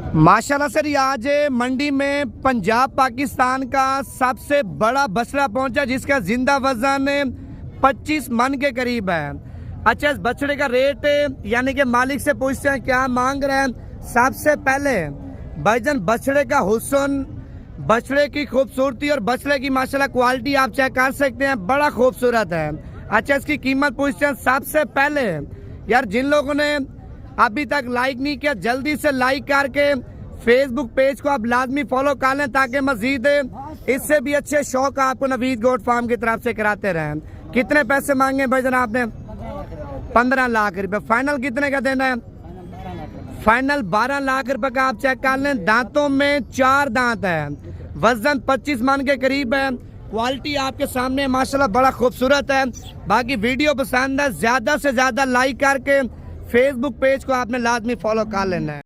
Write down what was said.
माशाल्लाह सर, आज मंडी में पंजाब पाकिस्तान का सबसे बड़ा बछड़ा पहुंचा जिसका जिंदा वजन 25 मन के करीब है। अच्छा, इस बछड़े का रेट यानी कि मालिक से पूछते हैं क्या मांग रहे हैं। सबसे पहले भाईजान बछड़े का हुस्न, बछड़े की खूबसूरती और बछड़े की माशाल्लाह क्वालिटी आप चेक कर सकते हैं, बड़ा खूबसूरत है। अच्छा, इसकी कीमत पूछते हैं। सबसे पहले यार जिन लोगों ने अभी तक लाइक नहीं किया जल्दी से लाइक करके फेसबुक पेज को आप लाजमी फॉलो कर लें ताकि मजीद इससे भी अच्छे शौक आपको नवीद गोट फार्म की तरफ से कराते रहें। कितने पैसे मांगे भाईजान आपने? 15 लाख रुपए। फाइनल कितने का देना है? फाइनल 12 लाख रुपए का आप चेक कर लें। दांतों में 4 दांत है, वजन 25 मन के करीब है, क्वालिटी आपके सामने माशाल्लाह बड़ा खूबसूरत है। बाकी वीडियो पसंद है ज्यादा से ज्यादा लाइक करके फेसबुक पेज को आपने लाजमी फॉलो कर लेना है।